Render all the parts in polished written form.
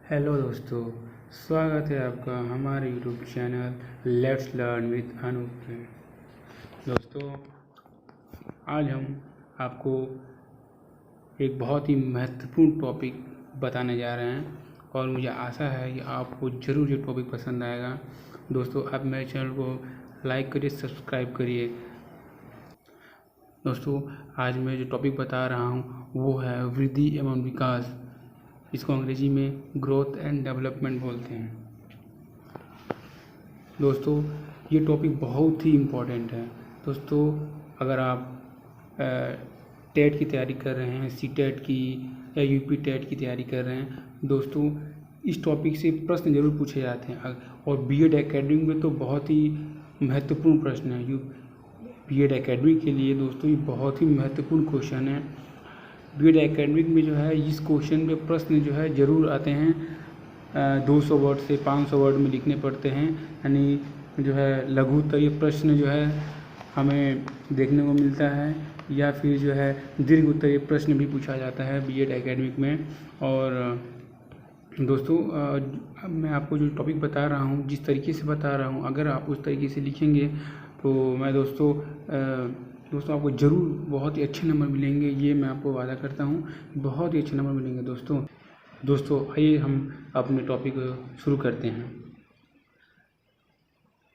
Hello दोस्तों, स्वागत है आपका हमारे YouTube channel let's learn with Anoop में। दोस्तों, आज हम आपको एक बहुत ही महत्वपूर्ण टॉपिक बताने जा रहे हैं और मुझे आशा है कि आपको ज़रूर ये टॉपिक पसंद आएगा। दोस्तों, आप मेरे चैनल को लाइक करिए, सब्सक्राइब करिए। दोस्तों, आज मैं जो टॉपिक बता रहा हूँ वो है वृद्धि एवं विकास। इसको अंग्रेजी में ग्रोथ एंड डेवलपमेंट बोलते हैं। दोस्तों, ये टॉपिक बहुत ही इम्पोर्टेंट है। दोस्तों, अगर आप टेट की तैयारी कर रहे हैं, सी टेट की या यूपी टेट की तैयारी कर रहे हैं, दोस्तों इस टॉपिक से प्रश्न जरूर पूछे जाते हैं। और बीएड एकेडमिक में तो बहुत ही महत्वपूर्ण प्रश्न है। बीएड एकेडमिक के लिए दोस्तों ये बहुत ही महत्वपूर्ण क्वेश्चन है। बीएड एकेडमिक में जो है इस क्वेश्चन पे प्रश्न जो है ज़रूर आते हैं। 200 वर्ड से 500 वर्ड में लिखने पड़ते हैं। यानी जो है लघु उत्तरीय प्रश्न जो है हमें देखने को मिलता है, या फिर जो है दीर्घ उत्तरीय प्रश्न भी पूछा जाता है बीएड एकेडमिक में। और दोस्तों, मैं आपको जो टॉपिक बता रहा हूँ, जिस तरीके से बता रहा हूँ, अगर आप उस तरीके से लिखेंगे तो मैं दोस्तों आपको ज़रूर बहुत ही अच्छे नंबर मिलेंगे। ये मैं आपको वादा करता हूँ, बहुत ही अच्छे नंबर मिलेंगे। दोस्तों आइए हम अपने टॉपिक शुरू करते हैं।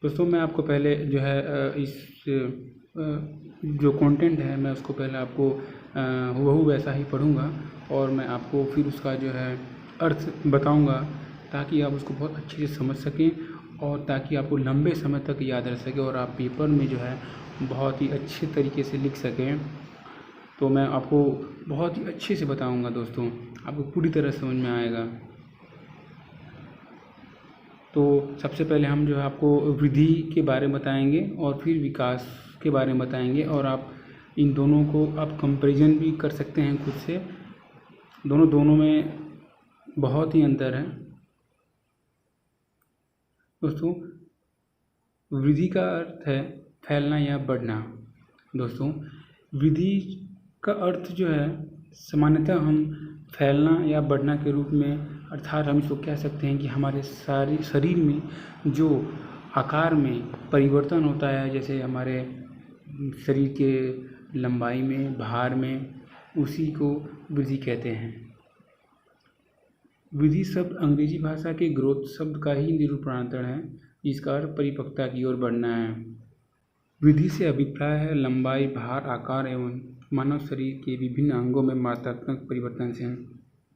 दोस्तों, मैं आपको पहले जो है इस जो कंटेंट है मैं उसको पहले आपको हूबहू वैसा ही पढ़ूँगा और मैं आपको फिर उसका जो है अर्थ बताऊँगा, ताकि आप उसको बहुत अच्छे से समझ सकें और ताकि आपको लंबे समय तक याद रह सके और आप पेपर में जो है बहुत ही अच्छे तरीके से लिख सकें। तो मैं आपको बहुत ही अच्छे से बताऊंगा दोस्तों, आपको पूरी तरह समझ में आएगा। तो सबसे पहले हम जो है आपको वृद्धि के बारे में बताएंगे और फिर विकास के बारे में बताएंगे, और आप इन दोनों को आप कंपैरिजन भी कर सकते हैं खुद से। दोनों में बहुत ही अंतर है। दोस्तों, वृद्धि का अर्थ है फैलना या बढ़ना। दोस्तों, वृद्धि का अर्थ जो है सामान्यतः हम फैलना या बढ़ना के रूप में, अर्थात हम इसको कह सकते हैं कि हमारे सारे शरीर में जो आकार में परिवर्तन होता है, जैसे हमारे शरीर के लंबाई में, भार में, उसी को वृद्धि कहते हैं। वृद्धि शब्द अंग्रेजी भाषा के ग्रोथ शब्द का ही निरूपणांतर है, जिसका अर्थ परिपक्वता की ओर बढ़ना है। वृद्धि से अभिप्राय है लंबाई, भार, आकार एवं मानव शरीर के विभिन्न अंगों में मात्रात्मक परिवर्तन से।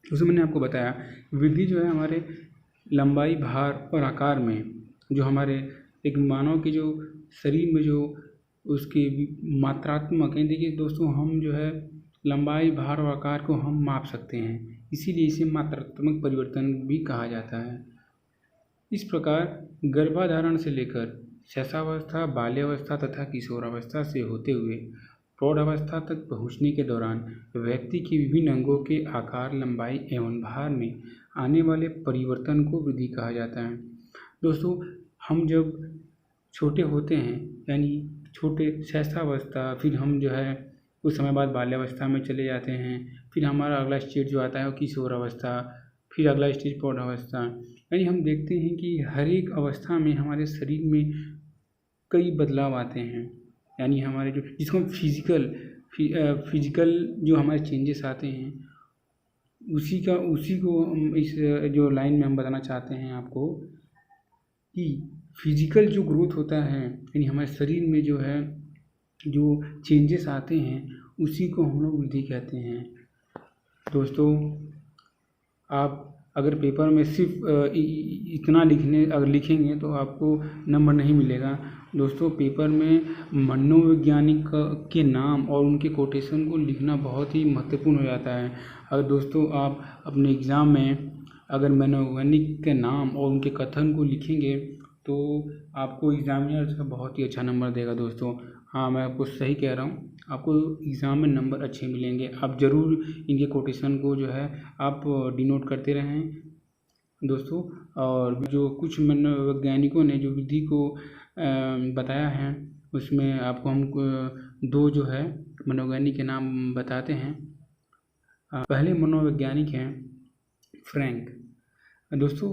उसमें मैंने आपको बताया वृद्धि जो है हमारे लंबाई, भार और आकार में, जो हमारे एक मानव के जो शरीर में जो उसके मात्रात्मक है। देखिए दोस्तों, हम जो है लंबाई, भार और आकार को हम माप सकते हैं, इसीलिए इसे मात्रात्मक परिवर्तन भी कहा जाता है। इस प्रकार गर्भाधारण से लेकर शैशवावस्था, बाल्यावस्था तथा किशोरावस्था से होते हुए प्रौढ़ावस्था तक पहुँचने के दौरान व्यक्ति के विभिन्न अंगों के आकार, लंबाई एवं भार में आने वाले परिवर्तन को वृद्धि कहा जाता है। दोस्तों, हम जब छोटे होते हैं, यानी छोटे शैशवावस्था, फिर हम जो है कुछ समय बाद बाल्यावस्था में चले जाते हैं, फिर हमारा अगला स्टेज जो आता है वो किशोरावस्था, फिर अगला स्टेज प्रौढ़ावस्था। यानी हम देखते हैं कि हर एक अवस्था में हमारे शरीर में कई बदलाव आते हैं। यानी हमारे जो जिसको हम फिजिकल जो हमारे चेंजेस आते हैं, उसी को हम इस जो लाइन में हम बताना चाहते हैं आपको कि फिजिकल जो ग्रोथ होता है, यानी हमारे शरीर में जो है जो चेंजेस आते हैं, उसी को हम लोग वृद्धि कहते हैं। दोस्तों, आप अगर पेपर में सिर्फ इतना अगर लिखेंगे तो आपको नंबर नहीं मिलेगा। दोस्तों, पेपर में मनोवैज्ञानिक के नाम और उनके कोटेशन को लिखना बहुत ही महत्वपूर्ण हो जाता है। अगर दोस्तों आप अपने एग्ज़ाम में अगर मनोवैज्ञानिक के नाम और उनके कथन को लिखेंगे तो आपको एग्जामिनर बहुत ही अच्छा नंबर देगा। दोस्तों, हाँ, मैं आपको सही कह रहा हूँ, आपको एग्ज़ाम में नंबर अच्छे मिलेंगे। आप ज़रूर इनके कोटेशन को जो है आप डिनोट करते रहें दोस्तों। और जो कुछ मनोवैज्ञानिकों ने जो विधि को बताया है, उसमें आपको हम दो जो है मनोवैज्ञानिक के नाम बताते हैं। पहले मनोवैज्ञानिक हैं फ्रैंक। दोस्तों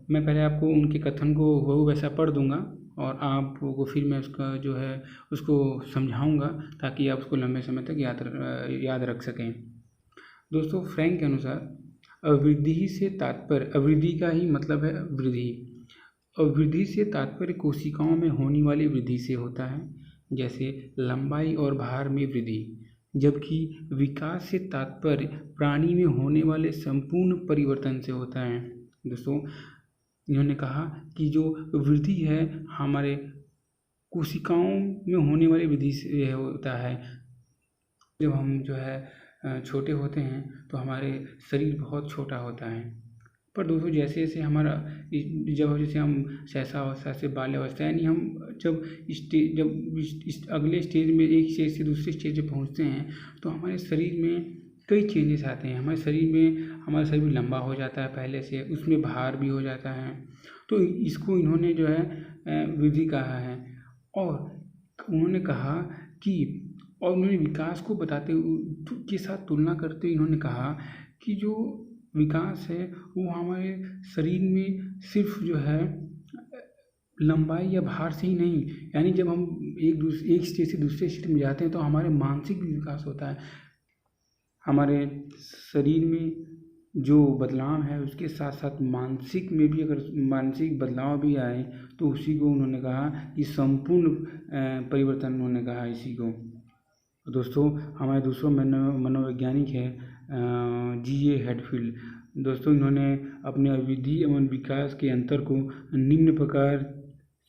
मैं पहले आपको उनके कथन को हूबहू वैसा पढ़ दूंगा और आपको फिर मैं उसका जो है उसको समझाऊंगा ताकि आप उसको लंबे समय तक याद रख सकें। दोस्तों फ्रैंक के अनुसार अवृद्धि से तात्पर्य, अवृद्धि का ही मतलब है वृद्धि, अवृद्धि से तात्पर्य कोशिकाओं में होने वाली वृद्धि से होता है, जैसे लंबाई और भार में वृद्धि, जबकि विकास से तात्पर्य प्राणी में होने वाले संपूर्ण परिवर्तन से होता है। दोस्तों इन्होंने कहा कि जो वृद्धि है हमारे कोशिकाओं में होने वाली वृद्धि से होता है। जब हम जो है छोटे होते हैं तो हमारे शरीर बहुत छोटा होता है, पर दोस्तों जैसे जैसे हमारा जब जैसे हम शैशवावस्था से बाल्यावस्था यानी हम जब अगले स्टेज में एक स्टेज से दूसरे स्टेज पे पहुँचते हैं तो हमारे शरीर में कई चेंजेस आते हैं। हमारा शरीर भी लंबा हो जाता है पहले से, उसमें भार भी हो जाता है। तो इसको इन्होंने जो है वृद्धि कहा है। और उन्होंने कहा कि और उन्होंने विकास को बताते के साथ तुलना करते इन्होंने कहा कि जो विकास है वो हमारे शरीर में सिर्फ जो है लंबाई या भार से ही नहीं, यानी जब हम एक स्टेज से दूसरे स्टेज में जाते हैं तो हमारे मानसिक भी विकास होता है। हमारे शरीर में जो बदलाव है उसके साथ साथ मानसिक में भी अगर मानसिक बदलाव भी आए तो उसी को उन्होंने कहा कि संपूर्ण परिवर्तन, उन्होंने कहा इसी को। दोस्तों हमारे दूसरों मनोवैज्ञानिक है G.A. हेडफील्ड। दोस्तों इन्होंने अपने अवधि एवं विकास के अंतर को निम्न प्रकार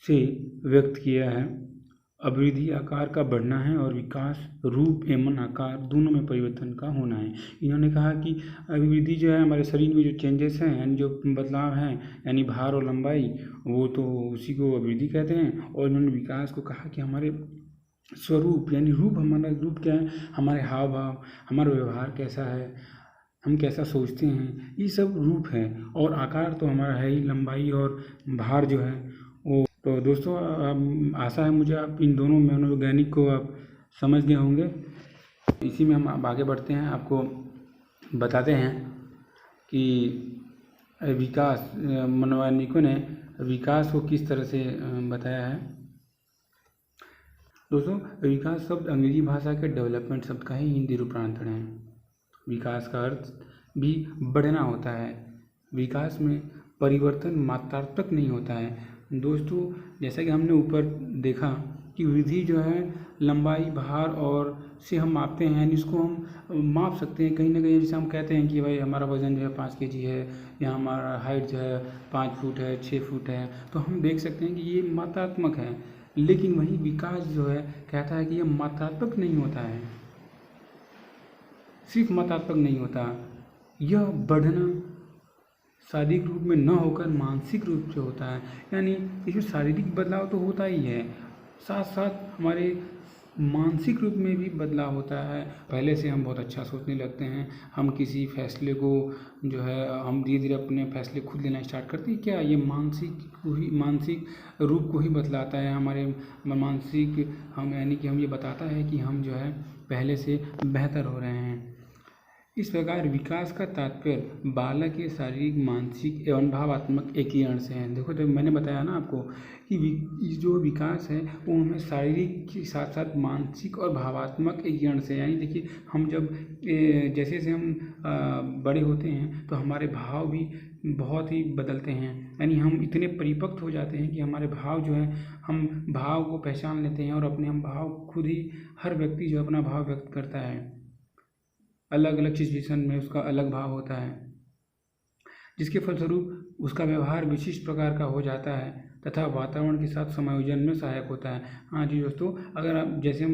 से व्यक्त किया है। अवधि आकार का बढ़ना है और विकास रूप एवं आकार दोनों में परिवर्तन का होना है। इन्होंने कहा कि अवधि जो है हमारे शरीर में जो चेंजेस हैं यानी जो बदलाव हैं यानी भार और लंबाई, वो तो उसी को अवधि कहते हैं। और इन्होंने विकास को कहा कि हमारे स्वरूप यानी रूप, हमारा रूप क्या है, हमारे हाव भाव, हमारा व्यवहार कैसा है, हम कैसा सोचते हैं, ये सब रूप है। और आकार तो हमारा है ही, लंबाई और भार जो है वो। तो दोस्तों आशा है मुझे आप इन दोनों मनोवैज्ञानिक को आप समझ गए होंगे। इसी में हम आगे बढ़ते हैं, आपको बताते हैं कि विकास, मनोवैज्ञानिकों ने विकास को किस तरह से बताया है। दोस्तों विकास शब्द अंग्रेजी भाषा के डेवलपमेंट शब्द का ही हिंदी रूपांतरण है। विकास का अर्थ भी बढ़ना होता है। विकास में परिवर्तन मात्रात्मक नहीं होता है। दोस्तों जैसा कि हमने ऊपर देखा कि वृद्धि जो है लंबाई, भार और से हम मापते हैं, यानी इसको हम माप सकते हैं कहीं ना कहीं। जैसे हम कहते हैं कि भाई हमारा वज़न जो है 5 kg है या हमारा हाइट जो है 5 फुट है, 6 फुट है, तो हम देख सकते हैं कि ये मात्रात्मक है। लेकिन वही विकास जो है कहता है कि यह मात्रात्मक नहीं होता है, सिर्फ मात्रात्मक नहीं होता, यह बढ़ना शारीरिक रूप में न होकर मानसिक रूप से होता है। यानी इसमें शारीरिक बदलाव तो होता ही है, साथ साथ हमारे मानसिक रूप में भी बदलाव होता है। पहले से हम बहुत अच्छा सोचने लगते हैं, हम किसी फैसले को जो है हम धीरे धीरे अपने फैसले खुद लेना स्टार्ट करते हैं। क्या ये मानसिक रूप को ही बतलाता है, हमारे मानसिक हम यानी कि हम ये बताता है कि हम जो है पहले से बेहतर हो रहे हैं। इस प्रकार विकास का तात्पर्य बालक के शारीरिक, मानसिक एवं भावात्मक एकीकरण से है। देखो तो मैंने बताया ना आपको कि जो विकास है वो हमें शारीरिक के साथ साथ मानसिक और भावात्मक एकीकरण से, यानी देखिए हम जब जैसे जैसे हम बड़े होते हैं तो हमारे भाव भी बहुत ही बदलते हैं। यानी हम इतने परिपक्व हो जाते हैं कि हमारे भाव जो है हम भाव को पहचान लेते हैं और अपने हम भाव खुद ही, हर व्यक्ति जो अपना भाव व्यक्त करता है अलग अलग सिचुएशन में उसका अलग भाव होता है, जिसके फलस्वरूप उसका व्यवहार विशिष्ट प्रकार का हो जाता है तथा वातावरण के साथ समायोजन में सहायक होता है। हाँ जी दोस्तों, अगर आप जैसे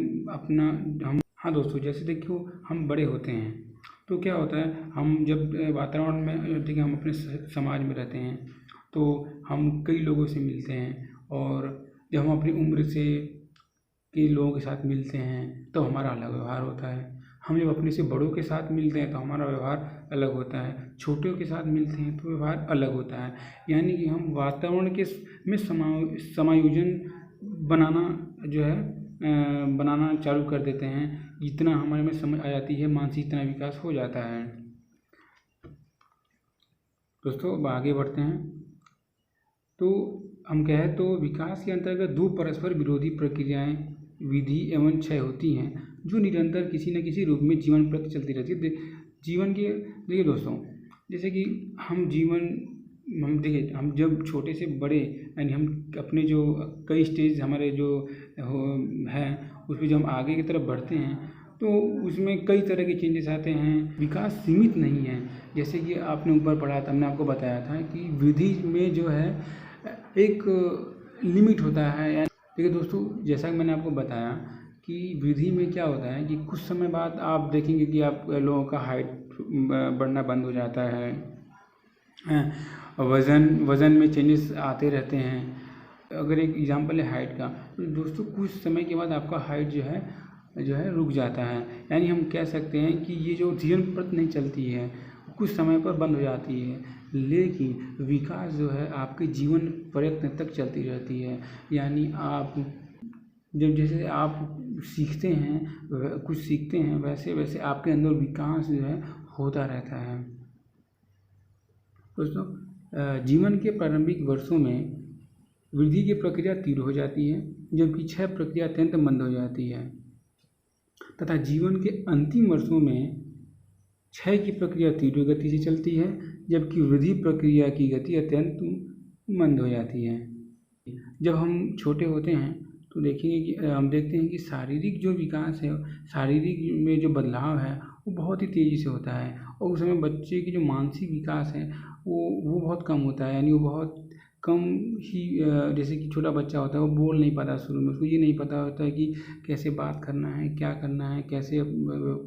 हाँ दोस्तों, जैसे देखियो हम बड़े होते हैं तो क्या होता है, हम जब वातावरण में ठीक है हम अपने समाज में रहते हैं तो हम कई लोगों से मिलते हैं, और जब हम अपनी उम्र से के लोगों के साथ मिलते हैं तो हमारा अलग व्यवहार होता है। हम जब अपने से बड़ों के साथ मिलते हैं तो हमारा व्यवहार अलग होता है, छोटों के साथ मिलते हैं तो व्यवहार अलग होता है। यानी कि हम वातावरण के में समायोजन बनाना जो है बनाना चालू कर देते हैं। जितना हमारे में समझ आ जाती है मानसिक, इतना विकास हो जाता है। दोस्तों अब आगे बढ़ते हैं। तो हम कहें तो विकास के अंतर्गत दो परस्पर विरोधी प्रक्रियाएं विधि एवं क्षय होती हैं, जो निरंतर किसी न किसी रूप में जीवन प्रति चलती रहती है। जीवन के देखिए दोस्तों, जैसे कि हम देखिए, हम जब छोटे से बड़े यानी हम अपने जो कई स्टेज हमारे जो हैं उसमें जो हम आगे की तरफ बढ़ते हैं तो उसमें कई तरह के चेंजेस आते हैं। विकास सीमित नहीं है। जैसे कि आपने ऊपर पढ़ा था, हमने आपको बताया था कि विधि में जो है एक लिमिट होता है। देखिए दोस्तों, जैसा कि मैंने आपको बताया कि विधि में क्या होता है कि कुछ समय बाद आप देखेंगे कि आप लोगों का हाइट बढ़ना बंद हो जाता है, वज़न में चेंजेस आते रहते हैं। अगर एक एग्जांपल है हाइट का, तो दोस्तों कुछ समय के बाद आपका हाइट जो है रुक जाता है। यानी हम कह सकते हैं कि ये जो जीवन प्रति नहीं चलती है, कुछ समय पर बंद हो जाती है, लेकिन विकास जो है आपके जीवन प्रयत्न तक चलती रहती है। यानी आप जब जैसे आप कुछ सीखते हैं वैसे वैसे आपके अंदर विकास जो है होता रहता है। दोस्तों, जीवन के प्रारंभिक वर्षों में वृद्धि की प्रक्रिया तीव्र हो जाती है, जबकि क्षय प्रक्रिया अत्यंत मंद हो जाती है, तथा जीवन के अंतिम वर्षों में क्षय की प्रक्रिया तीव्र गति से चलती है, जबकि वृद्धि प्रक्रिया की गति अत्यंत मंद हो जाती है। जब हम छोटे होते हैं तो देखेंगे कि हम देखते हैं कि शारीरिक जो विकास है, शारीरिक में जो बदलाव है वो बहुत ही तेज़ी से होता है, और उस समय बच्चे की जो मानसिक विकास है वो बहुत कम होता है। यानी वो बहुत कम ही जैसे कि छोटा बच्चा होता है वो बोल नहीं पाता शुरू में, उसको ये नहीं पता होता है कि कैसे बात करना है, क्या करना है, कैसे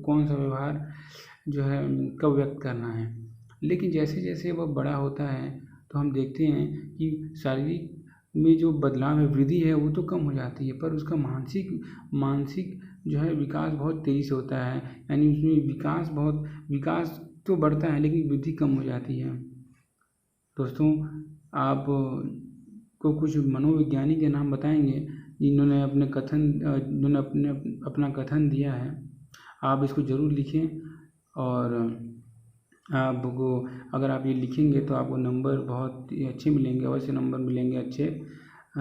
कौन सा व्यवहार जो है कब व्यक्त करना है। लेकिन जैसे जैसे वह बड़ा होता है तो हम देखते हैं कि शारीरिक में जो बदलाव है, वृद्धि है, वो तो कम हो जाती है, पर उसका मानसिक जो है विकास बहुत तेज़ी से होता है। यानी उसमें विकास तो बढ़ता है लेकिन वृद्धि कम हो जाती है। दोस्तों, आप को कुछ मनोवैज्ञानिक के नाम बताएंगे जिन्होंने अपना कथन दिया है। आप इसको ज़रूर लिखें, और आपको अगर आप ये लिखेंगे तो आपको नंबर बहुत ही अच्छे मिलेंगे, अवश्य नंबर मिलेंगे अच्छे।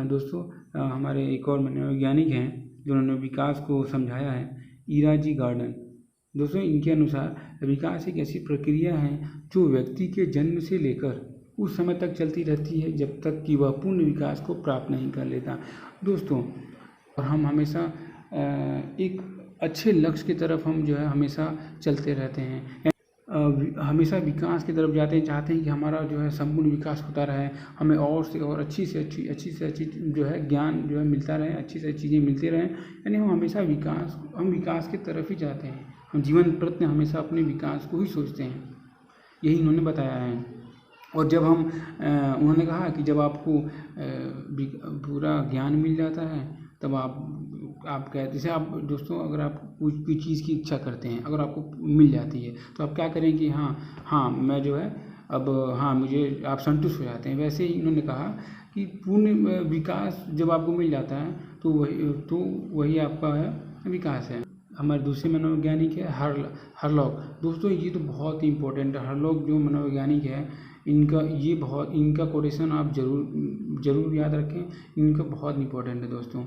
दोस्तों, हमारे एक और मनोवैज्ञानिक हैं जिन्होंने विकास को समझाया है, ईरा जी गार्डन। दोस्तों, इनके अनुसार विकास एक ऐसी प्रक्रिया है जो व्यक्ति के जन्म से लेकर उस समय तक चलती रहती है जब तक कि वह पूर्ण विकास को प्राप्त नहीं कर लेता। दोस्तों, और हम हमेशा एक अच्छे लक्ष्य की तरफ हम जो है हमेशा चलते रहते हैं, हमेशा विकास की तरफ जाते हैं, चाहते हैं कि हमारा जो है संपूर्ण विकास होता रहे, हमें और से और अच्छी से अच्छी जो है ज्ञान जो है मिलता रहे, अच्छी से अच्छी चीज़ें मिलती रहें। यानी हम हमेशा विकास की तरफ ही जाते हैं। हम जीवन प्रति हमेशा अपने विकास को ही सोचते हैं, यही इन्होंने बताया है। और जब उन्होंने कहा कि जब आपको पूरा ज्ञान मिल जाता है तब आप कहते, जैसे आप दोस्तों अगर आप कुछ भी चीज़ की इच्छा करते हैं, अगर आपको मिल जाती है तो आप क्या करें कि हाँ मैं जो है अब मुझे आप संतुष्ट हो जाते हैं। वैसे ही इन्होंने कहा कि पूर्ण विकास जब आपको मिल जाता है तो वही आपका है विकास है। हमारे दूसरे मनोवैज्ञानिक है हरलॉक। दोस्तों, ये तो बहुत ही इम्पोर्टेंट है। हरलॉक जो मनोवैज्ञानिक है, इनका कोटेशन आप जरूर याद रखें, इनका बहुत इम्पोर्टेंट है। दोस्तों,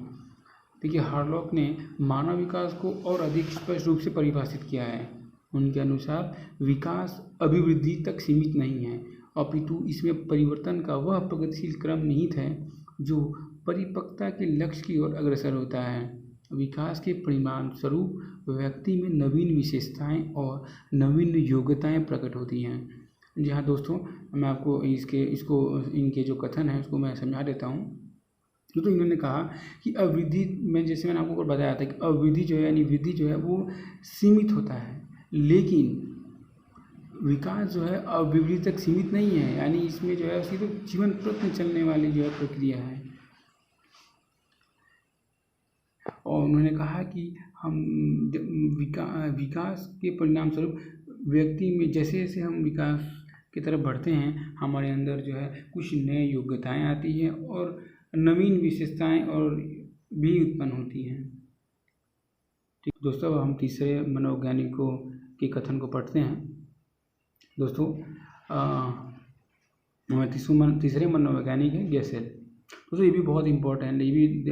देखिए, हरलॉक ने मानव विकास को और अधिक स्पष्ट रूप से परिभाषित किया है। उनके अनुसार विकास अभिवृद्धि तक सीमित नहीं है, अपितु इसमें परिवर्तन का वह प्रगतिशील क्रम निहित है जो परिपक्वता के लक्ष्य की ओर अग्रसर होता है। विकास के परिणाम स्वरूप व्यक्ति में नवीन विशेषताएं और नवीन योग्यताएं प्रकट होती हैं। जी हाँ दोस्तों, मैं आपको इनके जो कथन है उसको मैं समझा देता हूँ। तो इन्होंने कहा कि अवृद्धि में, जैसे मैंने आपको बताया था कि अवृद्धि जो है यानी वृद्धि जो है वो सीमित होता है, लेकिन विकास जो है अवृद्धि तक सीमित नहीं है। यानी इसमें जो है उसकी तो जीवन प्रति चलने वाली जो है प्रक्रिया है। और उन्होंने कहा कि हम विकास के परिणाम स्वरूप व्यक्ति में जैसे जैसे हम विकास की तरफ बढ़ते हैं, हमारे अंदर जो है कुछ नए योग्यताएं आती हैं और नवीन विशेषताएं और भी उत्पन्न होती हैं। ठीक दोस्तों, अब हम तीसरे मनोवैज्ञानिकों के कथन को पढ़ते हैं। दोस्तों, तीसरे मनोवैज्ञानिक हैं गेसेल। दोस्तों ये भी बहुत इम्पोर्टेंट है, ये भी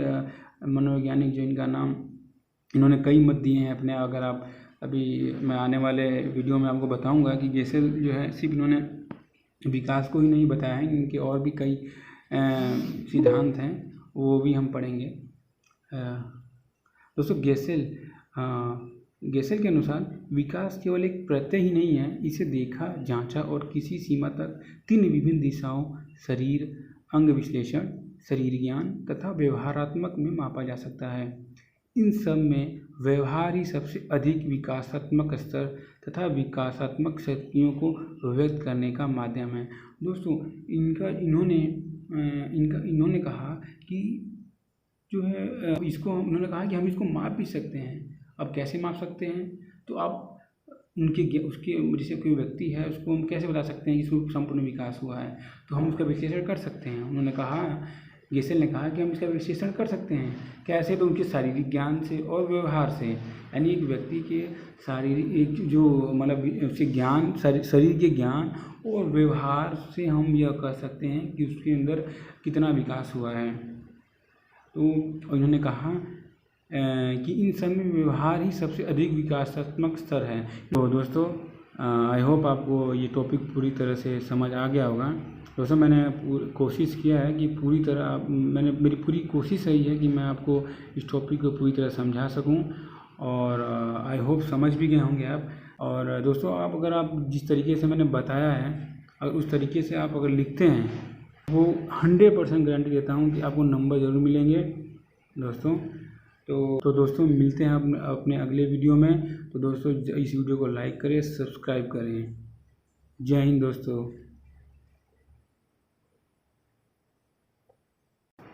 मनोवैज्ञानिक जो इनका नाम इन्होंने कई मत दिए हैं अपने। अगर आप अभी मैं आने वाले वीडियो में आपको बताऊंगा कि गेसेल जो है सिर्फ इन्होंने विकास को ही नहीं बताया है, इनके और भी कई सिद्धांत हैं, वो भी हम पढ़ेंगे। दोस्तों गेसेल के अनुसार विकास केवल एक प्रत्यय ही नहीं है, इसे देखा, जांचा और किसी सीमा तक 3 विभिन्न दिशाओं शरीर, अंग विश्लेषण, शरीर ज्ञान तथा व्यवहारात्मक में मापा जा सकता है। इन सब में व्यवहार ही सबसे अधिक विकासात्मक स्तर तथा विकासात्मक शक्तियों को व्यक्त करने का माध्यम है। दोस्तों इन्होंने कहा कि जो है उन्होंने कहा कि हम इसको माप भी सकते हैं। अब कैसे माप सकते हैं? तो आप उसके जैसे कोई व्यक्ति है, उसको हम कैसे बता सकते हैं कि इसको संपूर्ण विकास हुआ है? तो हम उसका विश्लेषण कर सकते हैं। उन्होंने कहा, गेसेल ने कहा कि हम इसका विश्लेषण कर सकते हैं। कैसे? तो उनके शारीरिक ज्ञान से और व्यवहार से, यानी एक व्यक्ति के शारीरिक जो मतलब उसके ज्ञान, शरीर के ज्ञान और व्यवहार से हम यह कह सकते हैं कि उसके अंदर कितना विकास हुआ है। तो उन्होंने कहा कि इन सब में व्यवहार ही सबसे अधिक विकासात्मक स्तर है। तो दोस्तों आई होप आपको ये टॉपिक पूरी तरह से समझ आ गया होगा। दोस्तों मैंने कोशिश किया है कि मेरी पूरी कोशिश रही है कि मैं आपको इस टॉपिक को पूरी तरह समझा सकूं, और आई होप समझ भी गए होंगे आप। और दोस्तों आप जिस तरीके से मैंने बताया है, अगर उस तरीके से आप अगर लिखते हैं, वो 100% गारंटी देता हूं कि आपको नंबर ज़रूर मिलेंगे दोस्तों। तो दोस्तों मिलते हैं अपने अगले वीडियो में। तो दोस्तों इस वीडियो को लाइक करें, सब्सक्राइब करें। जय हिंद दोस्तों।